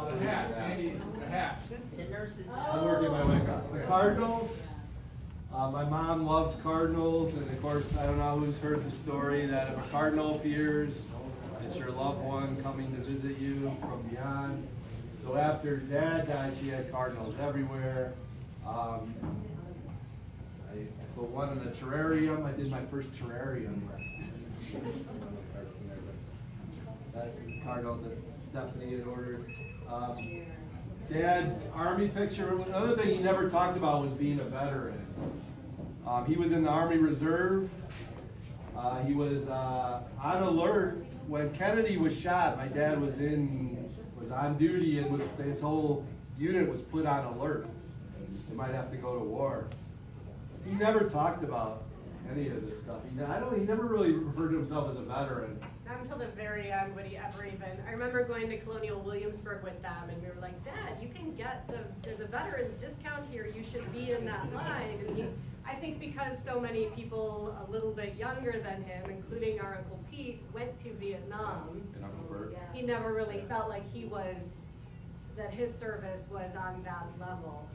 The hat, Andy, the hat. The nurses. I'm working my way across. The Cardinals. My mom loves Cardinals, and of course, I don't know who's heard the story that if a Cardinal appears, it's your loved one coming to visit you from beyond. So after Dad died, she had Cardinals everywhere. I put one in a terrarium. I did my first terrarium last year. That's the Cardinal that Stephanie had ordered. Dad's Army picture. Another thing he never talked about was being a veteran. He was in the Army Reserve. He was on alert when Kennedy was shot. My dad was on duty, and his whole unit was put on alert. They might have to go to war. He never talked about any of this stuff. He never really referred to himself as a veteran. Not until the very end would he ever even, I remember going to Colonial Williamsburg with them, and we were like, Dad, you can get there's a veterans discount here, you should be in that line. And I think because so many people a little bit younger than him, including our Uncle Pete, went to Vietnam, And Uncle Bert. he never really felt like that his service was on that level.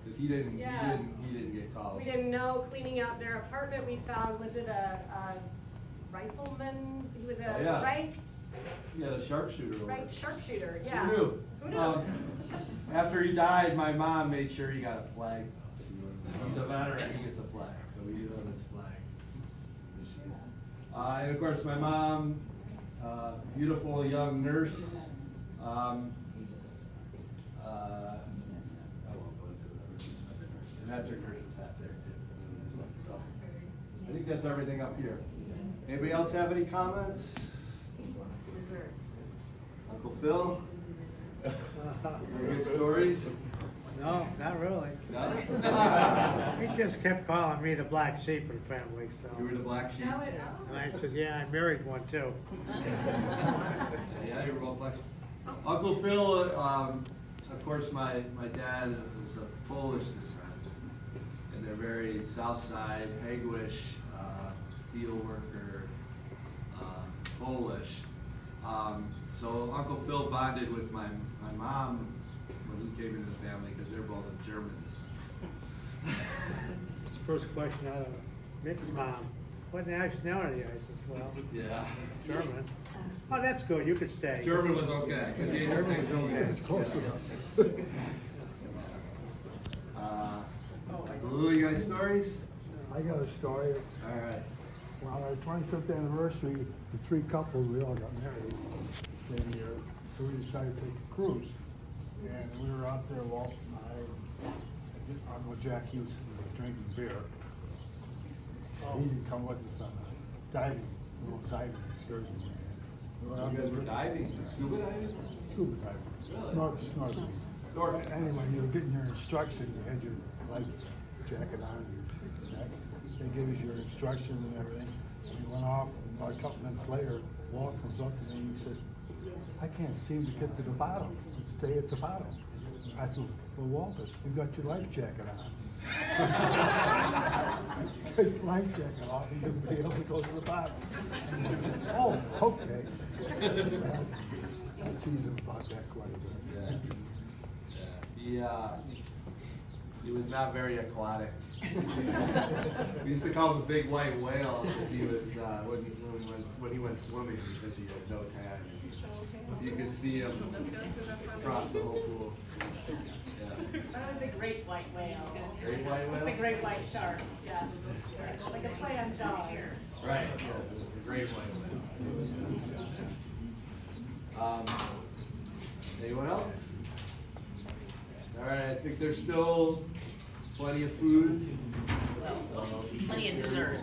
Because he didn't get called. We didn't know, cleaning out their apartment, we found, was it a rifleman? He was a Oh, yeah. ranked He had a sharpshooter. over it. sharpshooter, yeah. Who knew? Who knew? After he died, my mom made sure he got a flag. He's a veteran, he gets a flag, so we give him his flag. And of course, my mom, beautiful young nurse. And that's her nurse's hat there too. So, I think that's everything up here. Anybody else have any comments? Uncle Phil? Any good stories? No, not really. No? He just kept calling me the black sheep of the family, so. You were the black sheep? And I said, yeah, I married one too. Yeah, you were both black sheep. Uncle Phil, of course, my dad was of Polish descent, and they're very South Side, Hagwish, steel worker, Polish. So Uncle Phil bonded with my mom when he came into the family because they're both of German descent. It's the first question out of Mick's mom. What nationality? I said, well, Yeah. German. Oh, that's good, you could stay. German was okay, because he had the same It's close enough. Lou, you got stories? I got a story. All right. On our 25th anniversary, the three couples, we all got married same year, so we decided to take a cruise. And we were out there, Walt and I'm with Jack Hughes, drinking beer. He didn't come with us on a diving, little diving excursion. We went out You guys there- were diving, scuba diving? Scuba diving, snorkeling. Snorkeling. Anyway, you were getting your instruction, you had your life jacket on, your jacket. They gave us your instructions and everything. We went off, and about a couple minutes later, Walt comes up to me and he says, I can't seem to get to the bottom, and stay at the bottom. I said, well, Walter, you've got your life jacket on. Take your life jacket off and you'll be able to go to the bottom. Oh, okay. I tease him about that quite a bit. He was not very aquatic. We used to call him the big white whale because he was when he went swimming because he had no tan. You could see them across the whole pool. Yeah. That was a great white whale. Great white whale? The great white shark, yeah. Like a play on Jaws. Right, yeah, the great white whale. Anyone else? All right, I think there's still plenty of food. Plenty of dessert.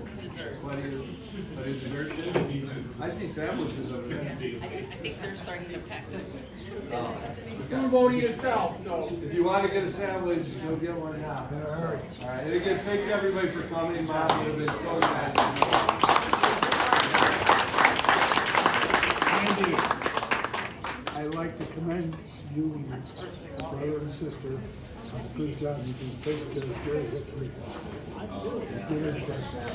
Plenty of dessert too. I see sandwiches over there. I think they're starting to pack those. Oh, Food okay. won't eat itself, so. If you want to get a sandwich, go get one now. All right, and again, thank you everybody for coming. Bob, you've been so nice. Andy, I'd like to commend you and your brother and sister on the good job you do. Take care of your history. Good insight.